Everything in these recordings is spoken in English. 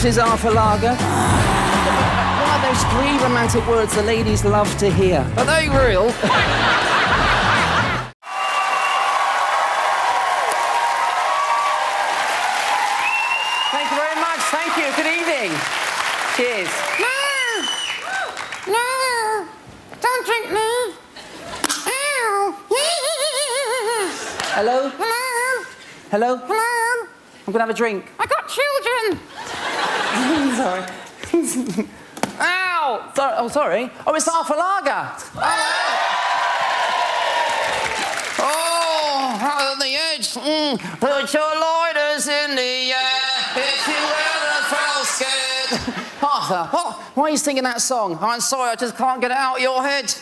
Mrs. Arthur Lager. What are those 3 romantic words the ladies love to hear? Are they real? Thank you very much. Thank you. Good evening. Cheers. No, don't drink me. Ow. Hello? Hello? Hello? Hello? I'm gonna have a drink. I got children. Sorry. Ow! Sorry. Oh, it's Arthur Lager. Oh, out on the edge. Put your lighters in the air if you ever felt scared. Arthur, why are you singing that song? I'm sorry, I just can't get it out of your head.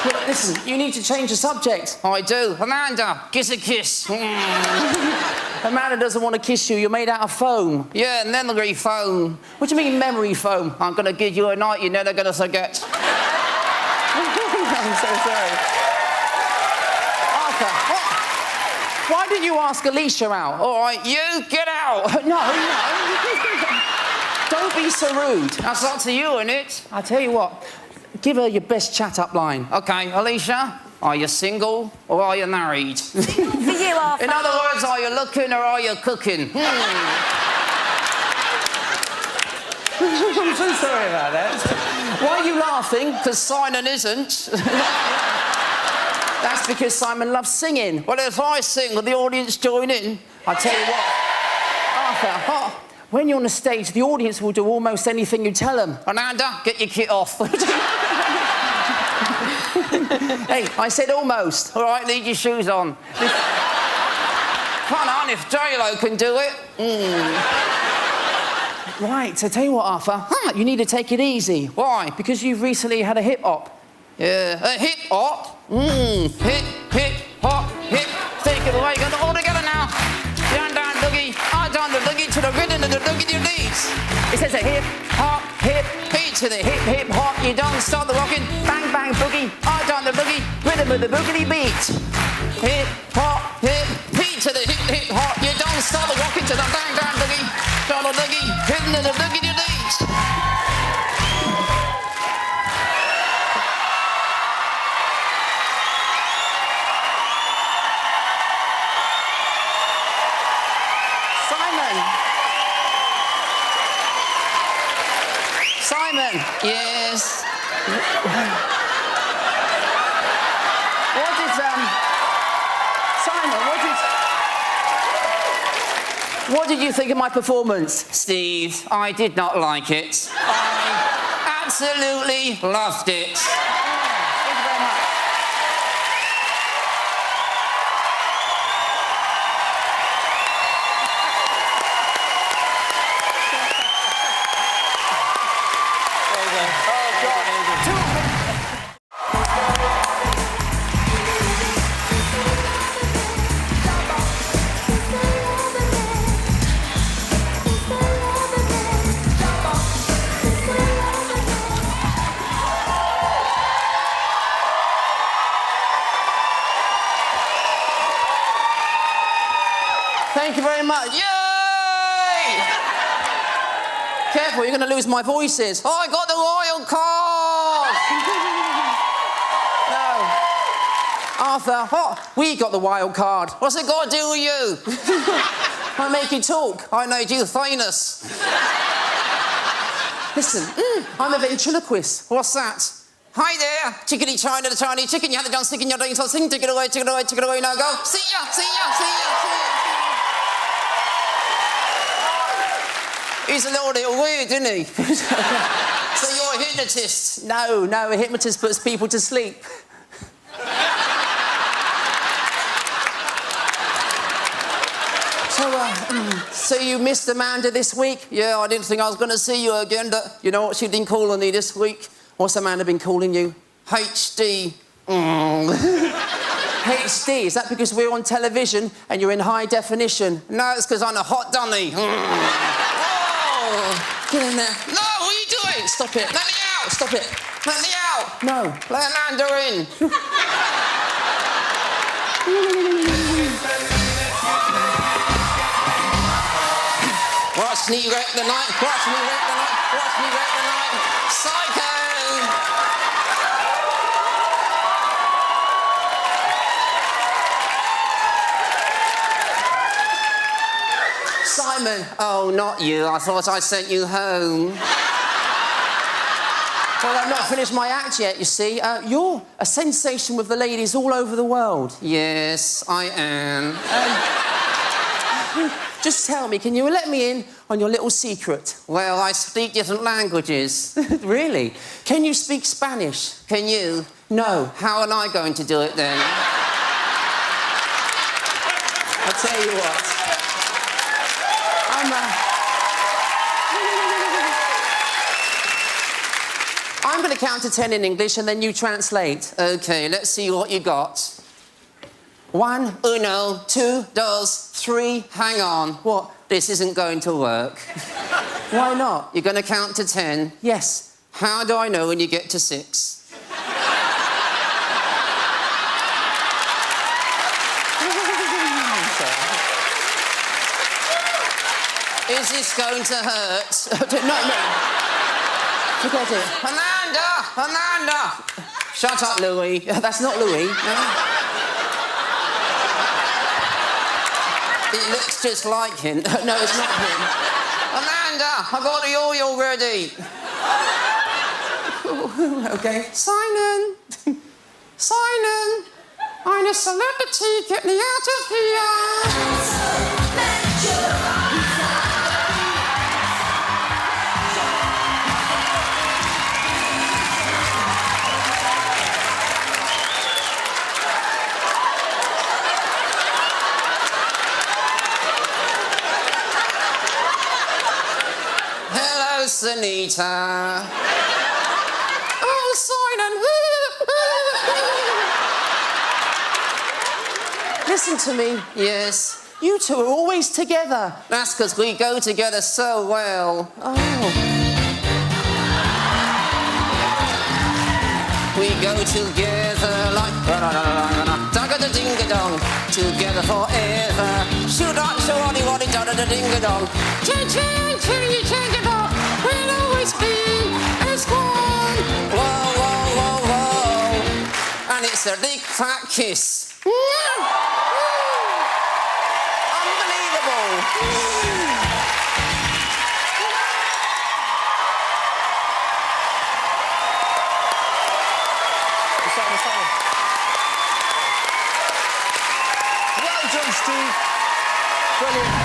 Look, listen, you need to change the subject. I do. Amanda, kiss a kiss. Amanda doesn't want to kiss you. You're made out of foam. Yeah, memory foam. What do you mean, memory foam? I'm going to give you a night you're never going to forget. I'm so sorry. Arthur, why did you ask Alicia out? All right, you get out. No. Don't be so rude. That's up to you, innit? I'll tell you what. Give her your best chat-up line. OK, Alicia, are you single or are you married? For you, Arthur. In other words, are you looking or are you cooking? I'm so sorry about that. Why are you laughing? Because Simon isn't. That's because Simon loves singing. Well, if I sing, will the audience join in? I tell you what, Arthur, when you're on the stage, the audience will do almost anything you tell them. Amanda, get your kit off. Hey, I said almost. All right, leave your shoes on. Come on, if J-Lo can do it. Right, so tell you what, Arthur, you need to take it easy. Why? Because you've recently had a hip-hop. Yeah, a hip-hop? Hip-hop. Take it away, got it all together now. Down, boogie. I down the boogie to the rhythm of the boogie your knees. It says a hip-hop, Beat to the hip-hop, you don't start the rocking. bang, bang, boogie. I down the boogie, Rhythm of the boogity beat. hip-hop, beat to the hip-hop, you don't start the rocking to the bang, boogie. Down the boogie, rhythm of the boogie your knees. Simon. Yes. Simon, what did you think of my performance? Steve, I did not like it. I absolutely loved it. Thank you very much. Thank you very much. Yay! Careful, you're going to lose my voices. I got the royal card! No. Arthur, we got the wild card. What's it got to do with you? I make you talk. I made you famous. Listen, I'm a ventriloquist. What's that? Hi there, chickadee China, the Chinese chicken. You had the John sticking your so sing, take it away, now go. See ya. He's a little weird, isn't he? So you're a hypnotist? No, a hypnotist puts people to sleep. So you missed Amanda this week? Yeah, I didn't think I was going to see you again, but You know what she's been calling me this week? What's Amanda been calling you? HD. HD, is that because we're on television and you're in high definition? No, it's because I'm a hot dummy. Oh. Get in there. No, what are you doing? Stop it. Let me out. Stop it. Let me out. No. Let Amanda in. Well, Watch me wreck the night, watch me wreck the night, watch me wreck the night. Psycho! Simon, oh, not you. I thought I sent you home. Well, I've not finished my act yet, you see. You're a sensation with the ladies all over the world. Yes, I am. Just tell me, can you let me in on your little secret? Well, I speak different languages. Really? Can you speak Spanish? Can you? No. How am I going to do it then? I'll tell you what. I'm going to count to 10 in English and then you translate. OK, let's see what you got. 1, uno, 2, dos, 3, hang on. What? This isn't going to work. Why not? You're going to count to 10. Yes. How do I know when you get to 6? Is this going to hurt? No. Forget it. Amanda! Shut up, Louis. That's not Louis. No. It looks just like him. No, it's not him. Amanda, I got the oil ready. OK. Simon, I'm a celebrity. Get me out of here. Anita. Oh, Simon. Listen to me. Yes. You two are always together. That's because we go together so well. Oh. We go together like da-da-da-ding-a-dong, together forever. Shoot-a-shoot-a-ding-a-dong. Ching-ching-ching-ching-a-dong. We'll always be as one. Whoa, whoa, whoa, whoa. And it's a big fat kiss. Unbelievable. Well done, Steve. Brilliant.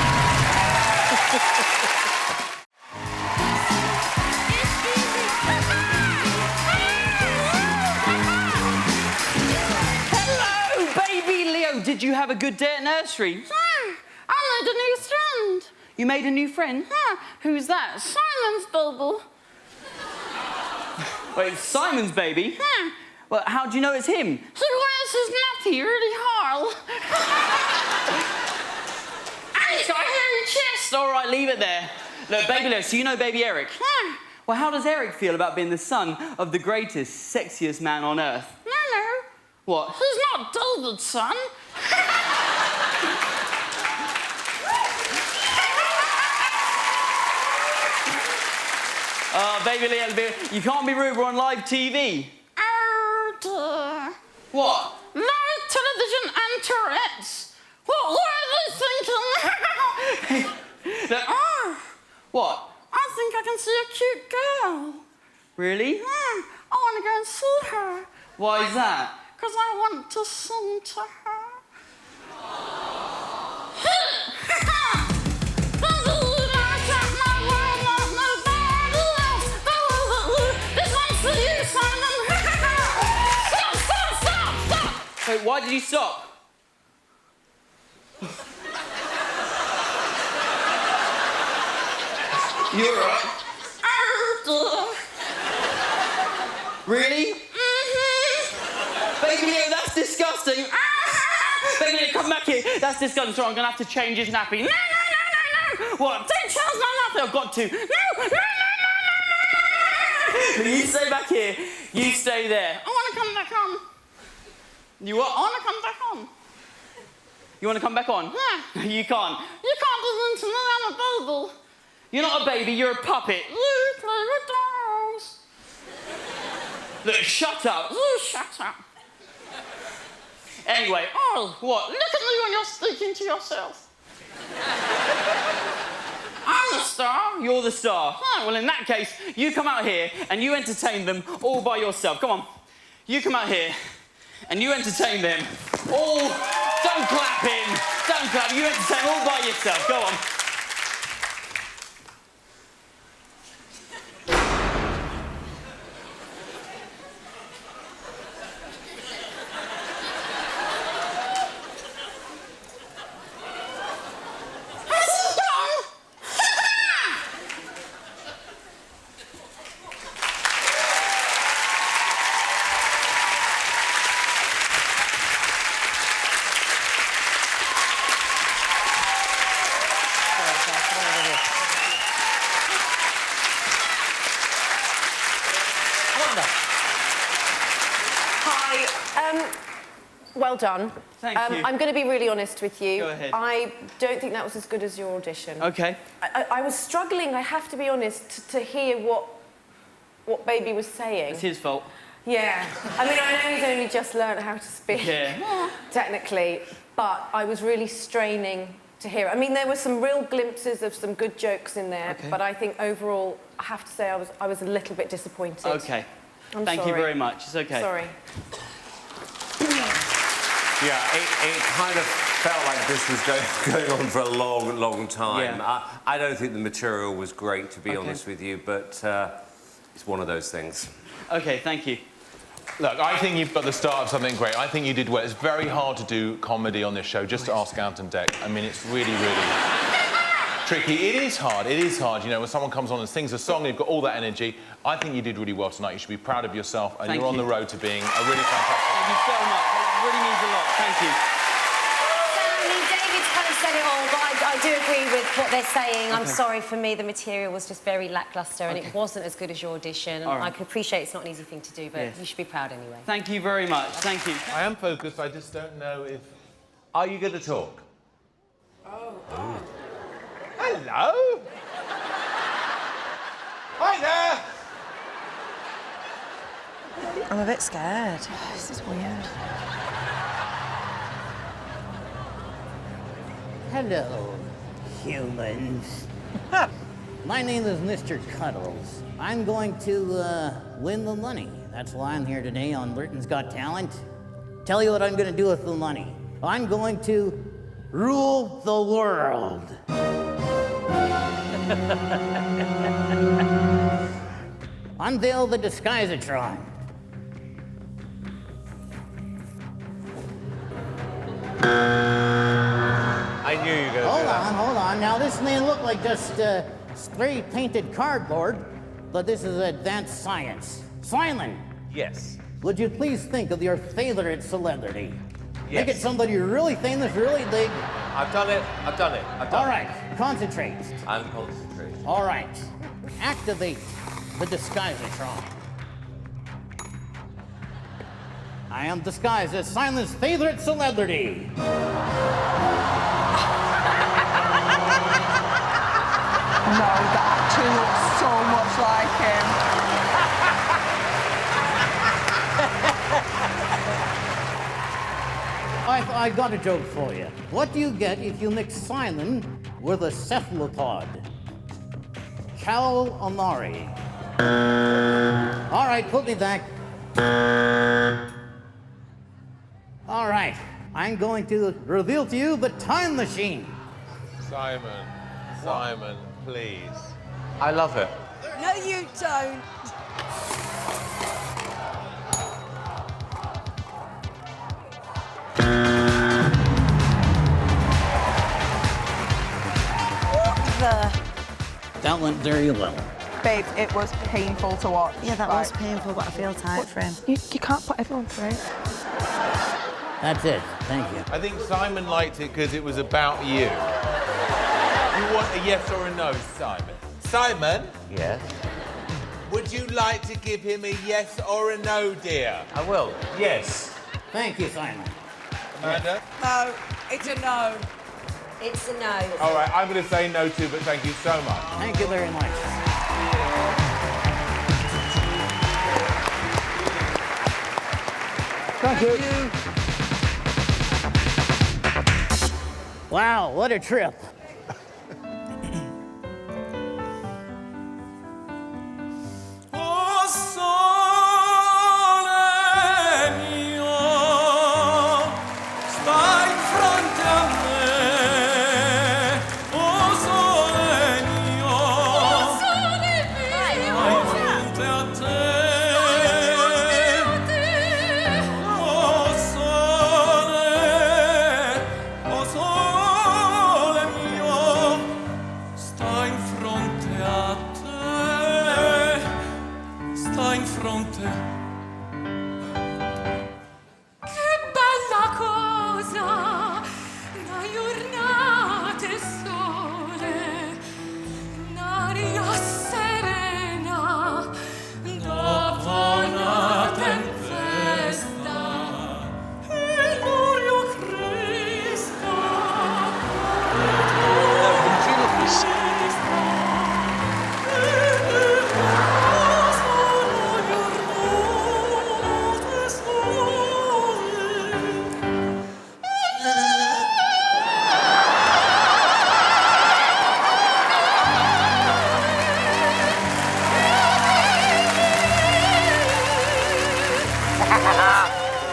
Did you have a good day at nursery? Yeah, I made a new friend. You made a new friend? Yeah, Who's that? Simon's baby. Wait, Simon's baby? Yeah. Well, how do you know it's him? He wears his nappy really hard. And he's got a hairy chest. All right, leave it there. Look, baby Leo, so you know baby Eric? Yeah. Well, how does Eric feel about being the son of the greatest, sexiest man on earth? No. What? He's not David's son. Baby Leo, you can't be rude, we're on live TV. Oh, dear. What? Live television and Tourette's. What were they thinking? Look, what? I think I can see a cute girl. Really? I want to go and see her. Why is that? Because I want to sing to her. This one's for you, Simon. Stop. Wait, why did you stop? You all right? Really? Baby Leo, that's disgusting. Baby Leo, come back here. That's disgusting. So I'm going to have to change his nappy. No. What? Don't change my nappy. I've got to. No. You stay back here. You stay there. I want to come back on. You what? I want to come back on. You want to come back on? Yeah. You can't. You can't listen to me, I'm a baby. You're not a baby, you're a puppet. You play with dolls. Look, shut up. Shut up. Anyway, oh, what? Look at me when you're speaking to yourself. I'm the star. You're the star. Oh, well, in that case, you come out here and you entertain them all by yourself. Come on. You come out here and you entertain them all. Don't clap in. Don't clap. You entertain all by yourself. Go on. Well done. Thank you. I'm going to be really honest with you. Go ahead. I don't think that was as good as your audition. OK. I was struggling, I have to be honest, to hear what Baby was saying. It's his fault. Yeah. I mean, I know he's only just learned how to speak, technically, but I was really straining to hear it. I mean, there were some real glimpses of some good jokes in there, but I think overall, I have to say I was a little bit disappointed. OK. Thank you very much. It's OK. Sorry. Yeah, it kind of felt like this was going on for a long, long time. Yeah. I don't think the material was great, to be honest with you, but it's one of those things. OK, thank you. Look, I think you've got the start of something great. I think you did well. It's very hard to do comedy on this show, just to ask Ant and Dec. I mean, it's really, really tricky. It is hard, you know, when someone comes on and sings a song, you've got all that energy. I think you did really well tonight. You should be proud of yourself, and you're on the road to being a really fantastic... Thank you so much. It really means a lot. Thank you. I mean, David's kind of said it all, but I do agree with what they're saying. I'm sorry, for me, the material was just very lacklustre and it wasn't as good as your audition. Right. I can appreciate it's not an easy thing to do, but you should be proud anyway. Thank you very much. Thank you. I am focused, I just don't know if... Are you going to talk? Oh. Hello? Hi there! I'm a bit scared. This is weird. Hello, humans. My name is Mr. Cuddles. I'm going to win the money. That's why I'm here today on Britain's Got Talent. Tell you what I'm going to do with the money. I'm going to rule the world. Unveil the Disguisatron. I knew you were going to do that. Hold on. Now, this may look like just spray-painted cardboard, but this is advanced science. Simon! Yes. Would you please think of your favorite celebrity? Yes. Make it somebody really famous, really big. I've done it. All right, concentrate. I'm concentrating. All right, activate the Disguisatron. I am disguised as Simon's favorite celebrity. No, that actually looks so much like him. I got a joke for you. What do you get if you mix Simon with a cephalopod? Cowell Amari. All right, put me back. All right, I'm going to reveal to you the time machine. Simon, please. I love it. No, you don't. That went very well. Babe, it was painful to watch. Yeah, that was painful, but I feel tight for him. You can't put everyone through. That's it. Thank you. I think Simon liked it because it was about you. You want a yes or a no, Simon? Simon? Yes? Would you like to give him a yes or a no, dear? I will. Yes. Thank you, Simon. Amanda? No, it's a no. It's a no. All right, I'm going to say no too, but thank you so much. Thank you very much. Thank you. Wow, what a trip.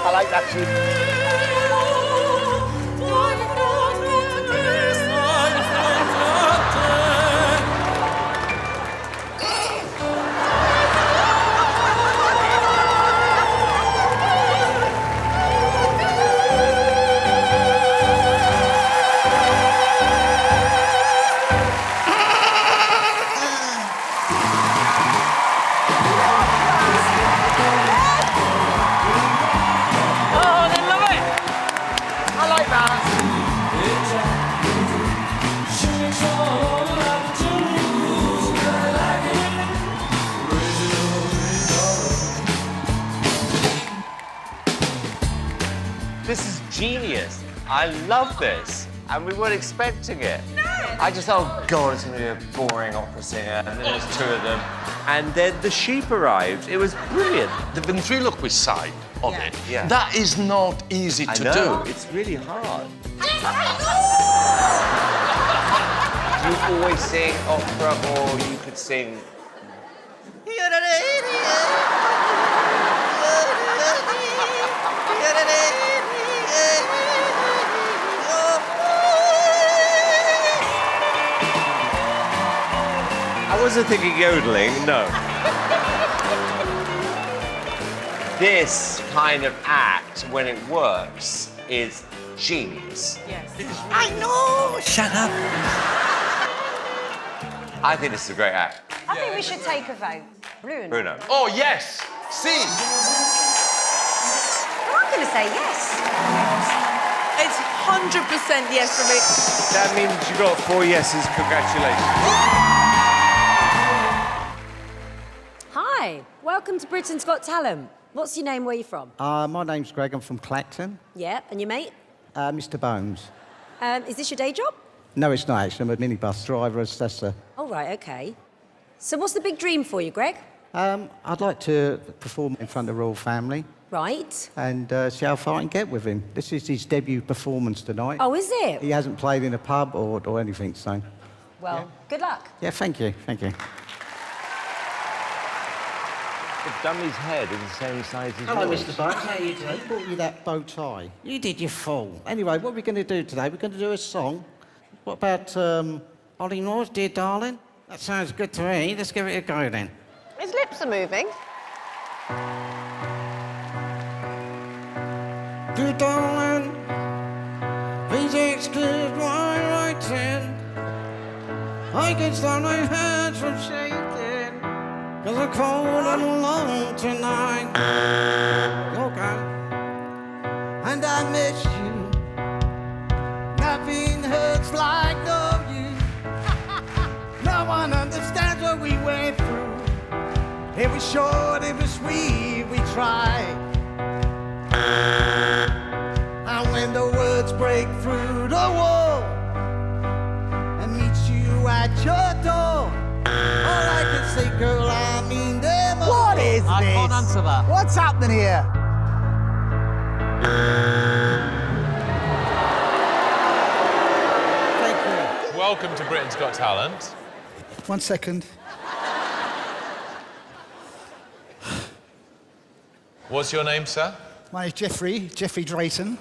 I like that tune. This is genius. I love this. And we weren't expecting it. No. I just thought, oh God, it's going to be a boring opera singer. And then there's two of them. And then the sheep arrived. It was brilliant. The ventriloquist side of it. Yeah. That is not easy to do. It's really hard. You always sing opera, or you could sing. I wasn't thinking yodeling, no. This kind of act, when it works, is genius. Yes. I know! Shut up. I think this is a great act. I think we should take a vote. Bruno. Oh, yes! See! I'm going to say yes. It's 100% yes for me. That means you got 4 yeses. Congratulations. Hi, welcome to Britain's Got Talent. What's your name? Where are you from? My name's Greg. I'm from Clacton. Yeah, and your mate? Mr. Bones. Is this your day job? No, it's not actually. I'm a minibus driver, assessor. Oh, right, OK. So what's the big dream for you, Greg? I'd like to perform in front of the royal family. Right. And see how far I can get with him. This is his debut performance tonight. Oh, is it? He hasn't played in a pub or anything, so... Well, good luck. Yeah, thank you, thank you. The dummy's head is the same size as Hello, yours. Mr. Bones. How you doing? I brought you that bow tie. You did, you fool. Anyway, what are we going to do today? We're going to do a song. What about Ollie Moore's Dear Darling? That sounds good to me. Let's give it a go then. His lips are moving. Dear darling, please excuse my writing. I can stop my hands from shaking, 'cause I'm cold and alone tonight. Okay. And I miss you. Nothing hurts like no you. No one understands what we went through. It was short, it was sweet, we tried. And when the words break through the wall, is this? I can't answer that. What's happening here? Thank you. Welcome to Britain's Got Talent. 1 second. What's your name, sir? My name's Jeffrey Drayton.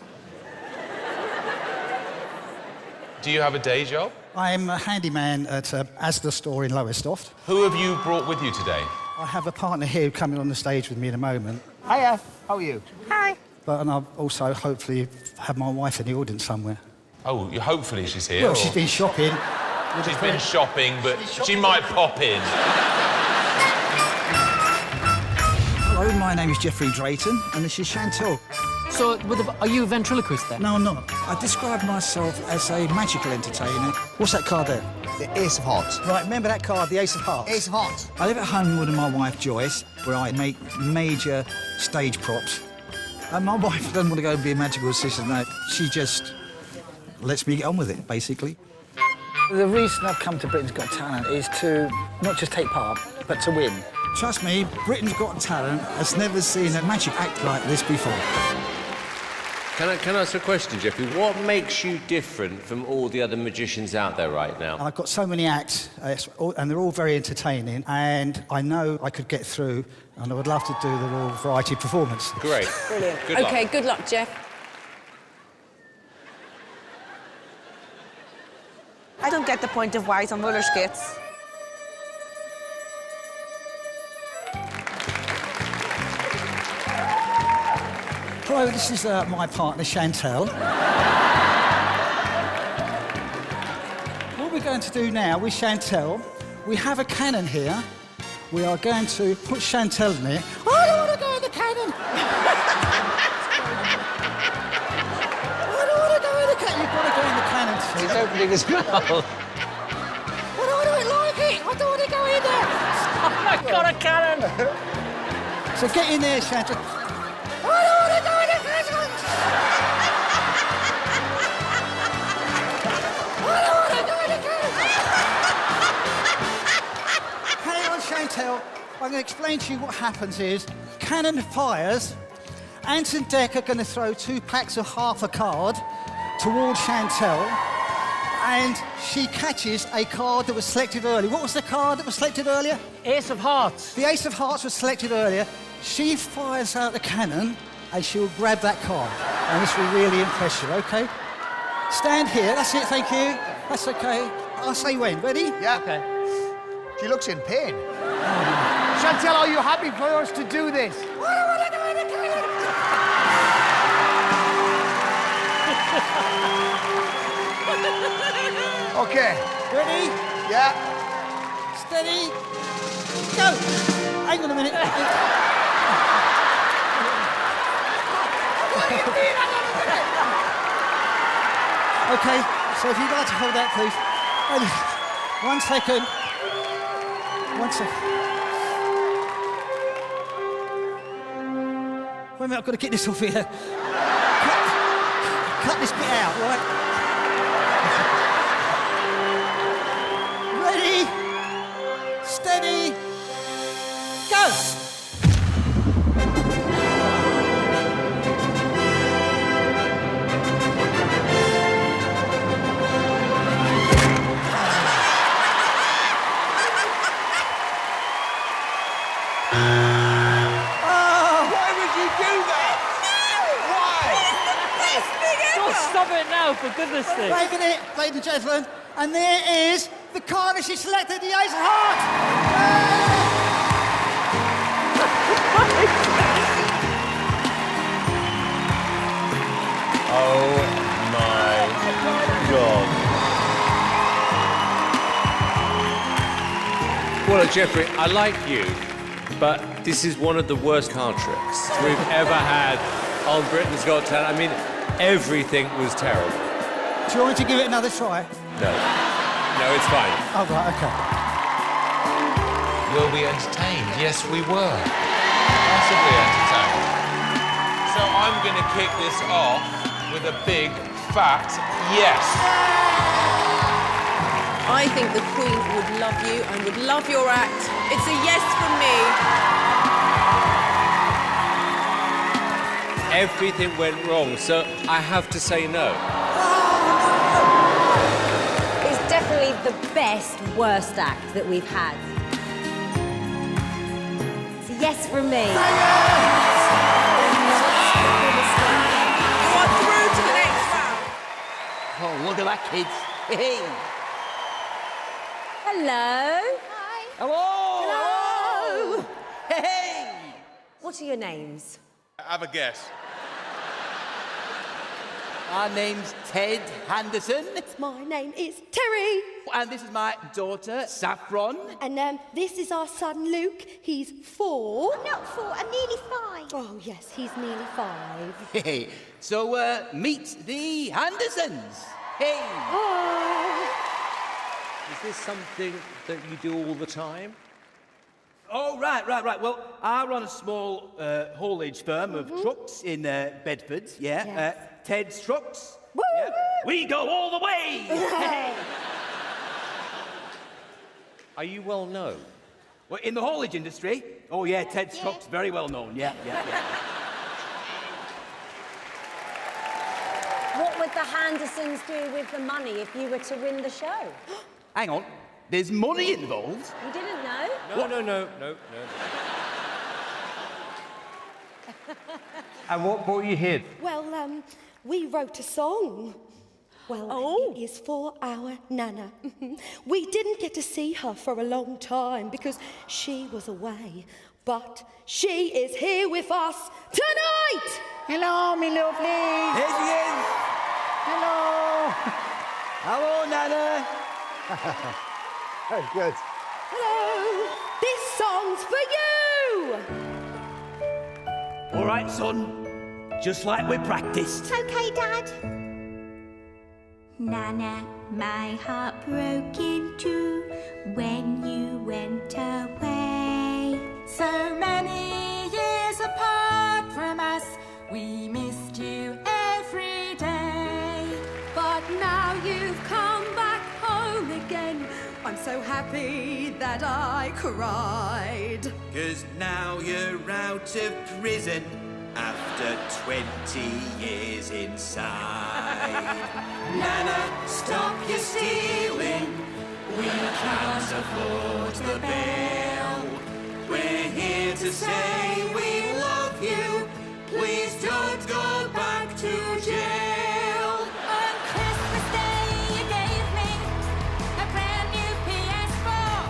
Do you have a day job? I'm a handyman at an Asda store in Lowestoft. Who have you brought with you today? I have a partner here coming on the stage with me in a moment. Hiya, how are you? Hi. And I'll also hopefully have my wife in the audience somewhere. Oh, hopefully she's here. Well, or... she's been shopping. She's been shopping, but she might pop in. Hello, my name is Jeffrey Drayton, and this is Chantal. So, are you a ventriloquist then? No, I'm not. I describe myself as a magical entertainer. What's that card there? The Ace of Hearts. Right, remember that card, the Ace of Hearts? Ace of Hearts. I live at home with my wife, Joyce, where I make major stage props. And my wife doesn't want to go and be a magical assistant, no. She just lets me get on with it, basically. The reason I've come to Britain's Got Talent is to not just take part, but to win. Trust me, Britain's Got Talent has never seen a magic act like this before. Can I ask a question, Jeffrey? What makes you different from all the other magicians out there right now? I've got so many acts, and they're all very entertaining, and I know I could get through, and I would love to do the Royal Variety performance. Great. Brilliant. Good luck. OK, good luck, Jeff. I don't get the point of why it's on roller skates. Hello, this is my partner, Chantal. What we're going to do now with Chantal, we have a cannon here. We are going to put Chantal in there. I don't want to go in the cannon! I don't want to go in the cannon! You've got to go in the cannon. He's opening his mouth. But I don't like it! I don't want to go in there! I've got a cannon! So get in there, Chantal. I don't want to go in the cannon! I don't want to go in the cannon! Hang on, Chantal. I'm going to explain to you what happens is, cannon fires, Ant and Dec are going to throw 2 packs of half a card towards Chantal, and she catches a card that was selected earlier. What was the card that was selected earlier? Ace of Hearts. The Ace of Hearts was selected earlier. She fires out the cannon, and she'll grab that card. And this will really impress you, OK? Stand here. That's it, thank you. That's OK. I'll say when. Ready? Yeah. OK. She looks in pain. Chantal, are you happy for us to do this? I don't want to go in the cannon. OK. Ready? Yeah. Steady. Go. Hang on a minute. OK, so if you'd like to hold that, please. 1 second. 1 second. Wait a minute, I've got to get this off here. Cut this bit out, right? Ready? Steady. Go! Stop it now, for goodness sake. Wait a minute, ladies and gentlemen. And there is the card that she selected, the Ace of Hearts. Oh my God. Well, Jeffrey, I like you, but this is one of the worst card tricks we've ever had on Britain's Got Talent. I mean, everything was terrible. Do you want me to give it another try? No. No, it's fine. Oh, right, OK. Were we entertained? Yes, we were. Massively entertained. So I'm going to kick this off with a big, fat yes. I think the Queen would love you and would love your act. It's a yes from me. everything went wrong, so I have to say no. It's definitely the best, worst act that we've had. It's a yes from me. You are through to the next round. Oh, look at that, kids. Hey. Hello. Hi. Hello. Hello. Hey. What are your names? Have a guess. My name's Ted Henderson. My name is Terry. And this is my daughter, Saffron. And this is our son, Luke. He's 4. I'm not 4, I'm nearly 5. Oh, yes, he's nearly 5. Hey. So, meet the Hendersons. Hey. Oh. Is this something that you do all the time? Oh, right. Well, I run a small haulage firm of trucks in Bedford, yeah. Yes. Ted's Trucks. Woo! Yeah. We go all the way! Are you well known? Well, in the haulage industry? Oh, yeah, Ted's Trucks, very well known, yeah. What would the Hendersons do with the money if you were to win the show? Hang on, there's money involved? You didn't know? No. And what brought you here? Well, we wrote a song. Well, it is for our Nana. We didn't get to see her for a long time because she was away. But she is here with us tonight! Hello, me lovely. Here she is! Hello. Hello, Nana! Very good. Hello! This song's for you! All right, son. Just like we practiced. It's okay, Dad. Nana, my heart broke in two when you went away. So many years apart from us, we missed you every day. But now you've come back home again. I'm so happy that I cried. 'Cause now you're out of prison after 20 years inside. Nana, stop your stealing. We can't afford the bail. We're here to say we love you. Please don't go back to jail. On Christmas Day, you gave me a brand new PS4.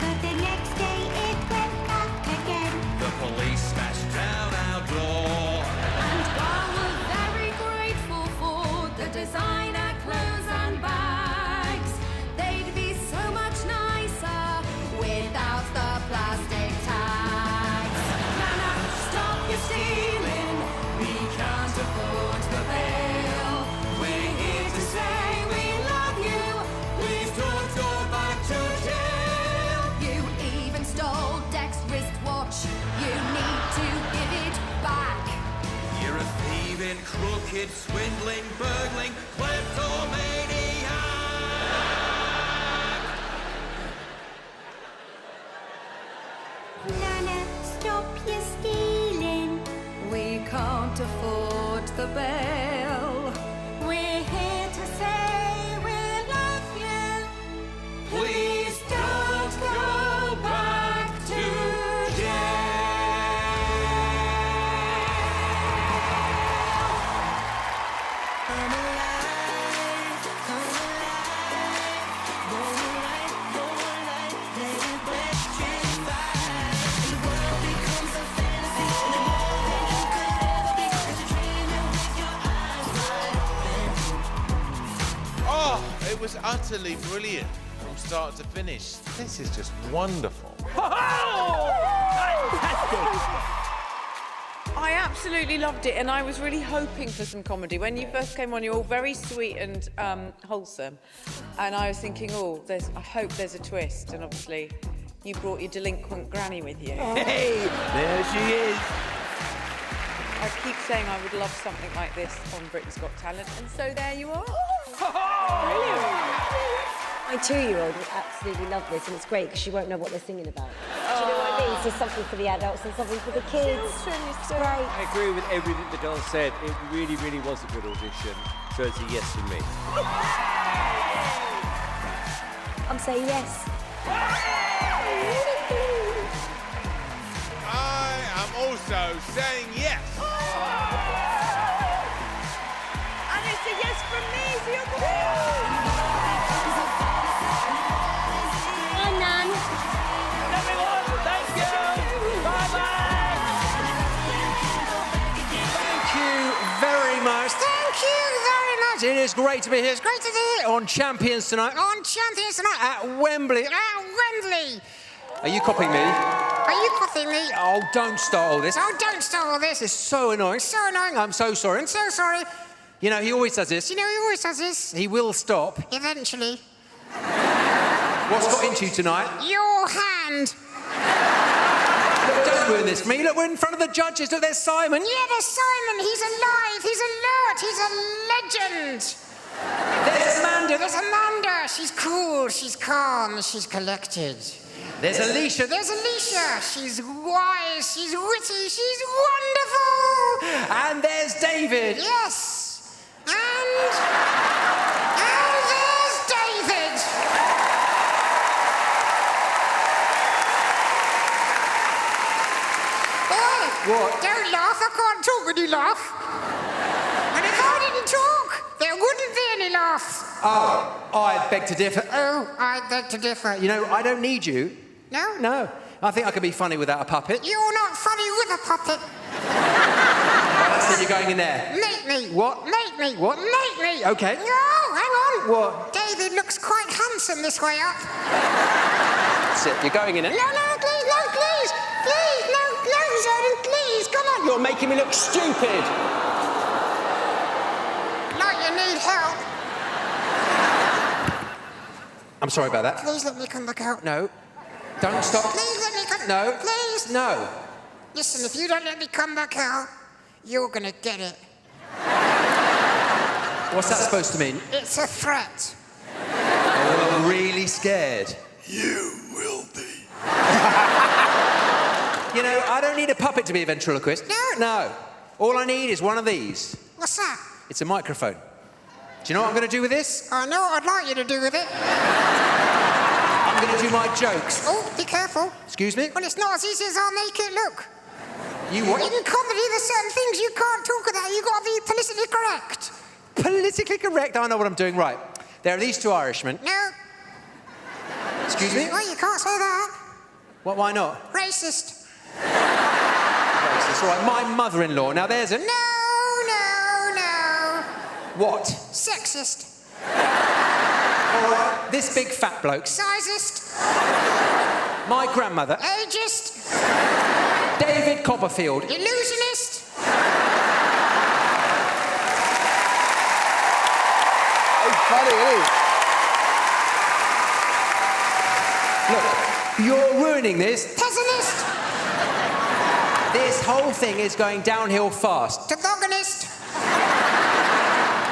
But the next day it went back again. The police smashed down our door. And while we're very grateful for the designer clothes and bags, they'd be so much nicer without the plastic tags. Nana, stop your stealing. We can't afford the bail. We're here to say we love you. Please don't go back to jail. You even stole Deck's wristwatch. You need to give it back. You're a thieving, crooked, swindling, burgling, kleptomaniac. Nana, stop your stealing. We can't afford the bail. We're here to say we love you. Please don't go back to Oh, it was utterly brilliant from start to finish. This is just wonderful. I absolutely loved it, and I was really hoping for some comedy. When you first came on, you were all very sweet and wholesome, and I was thinking, I hope there's a twist, and obviously you brought your delinquent granny with you. Hey, there she is. I keep saying I would love something like this on Britain's Got Talent, and so there you are. My 2-year-old will absolutely love this, and it's great because she won't know what they're singing about. Do you know what I mean? This is something for the adults and something for the kids. It's great. I agree with everything the doll said. It really, really was a good audition. So it's a yes from me. I'm saying yes. I am also saying yes. And it's a yes from me, so you're Hi, Nan. Everyone, thank you. Bye-bye. Thank you very much. Thank you very much. It is great to be here. It's great to be here on Champions tonight. On Champions tonight at Wembley. At Wembley. Are you copying me? Are you copying me? Oh, don't start all this. Oh, don't start all this. It's so annoying. So annoying. I'm so sorry. I'm so sorry. You know, he always does this. You know, he always does this. He will stop. Eventually. What's got into you tonight? Your hand. Look, don't ruin this for me. Look, we're in front of the judges. Look, there's Simon. Yeah, there's Simon. He's alive. He's alert. He's a legend. There's Amanda. There's Amanda. She's cool. She's calm. She's collected. There's Alicia. There's Alicia. She's wise. She's witty. She's wonderful. And there's David. Yes. And there's David. What? Don't laugh. I can't talk when you laugh. And if I didn't talk, there wouldn't be any laughs. Oh, I beg to differ. Oh, I beg to differ. You know, I don't need you. No? No. I think I could be funny without a puppet. You're not funny with a puppet. That's it, you're going in there. Make me. What? Make me. What? Make me. OK. No, hang on. What? David looks quite handsome this way up. That's it, you're going in there. No, no, please, no, please. Please, no, Zoden, please, come on. You're making me look stupid. Like you need help. I'm sorry about that. Please let me come back out. No. Don't stop. Please let me come. No. Please. No. Listen, if you don't let me come back out, you're gonna get it. What's that supposed to mean? It's a threat. Oh, I'm really scared. You will be. You know, I don't need a puppet to be a ventriloquist. No. No. All I need is one of these. What's that? It's a microphone. Do you know what I'm going to do with this? I know what I'd like you to do with it. I'm going to do my jokes. Oh, be careful. Excuse me? Well, it's not as easy as I'll make it look. You what? In comedy, there's certain things you can't talk about. You've got to be politically correct. Politically correct? I know what I'm doing. Right. There are these two Irishmen. No. Excuse me? Oh, you can't say that. What, why not? Racist. Racist, all right. My mother-in-law. Now, there's a... No. What? Sexist. All right. This big fat bloke. Sizist. My grandmother. Ageist. David Copperfield. Illusionist. It's funny, isn't it? Look, you're ruining this. Pessimist. This whole thing is going downhill fast. Tobogganist.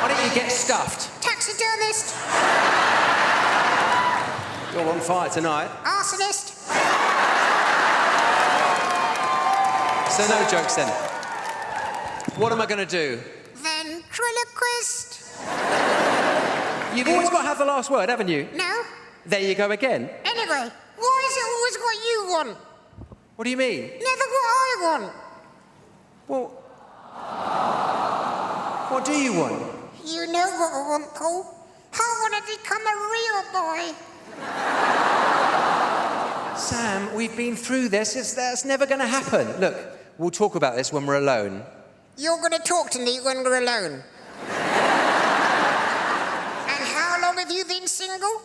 Why don't you get stuffed? Taxidermist. You're on fire tonight. Arsonist. So no jokes then. What am I going to do? Ventriloquist. You've always got to have the last word, haven't you? No. There you go again. Anyway, why is it always what you want? What do you mean? Never what I want. Well, what do you want? You know what I want, Paul. I want to become a real boy. Sam, we've been through this. That's never going to happen. Look, we'll talk about this when we're alone. You're going to talk to me when we're alone? And how long have you been single?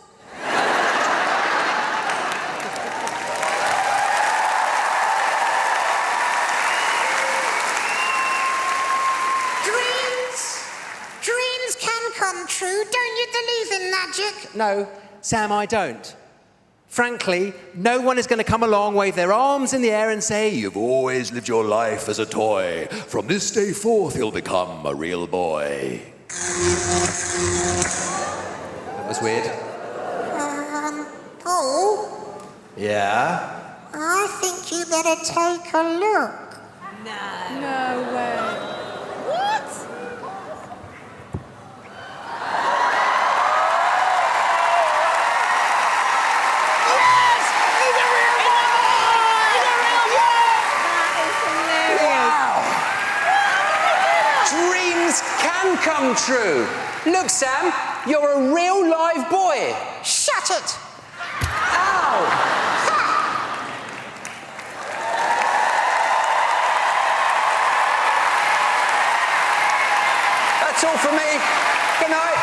Dreams can come true. Don't you believe in magic? No, Sam, I don't. Frankly, no one is going to come along, wave their arms in the air and say, "You've always lived your life as a toy. From this day forth, you'll become a real boy." That was weird. Paul? Yeah? I think think you better take a look. No way. What? Dreams can come true. Look, Sam, you're a real live boy. Shut it! Ow! That's all from me. Good night.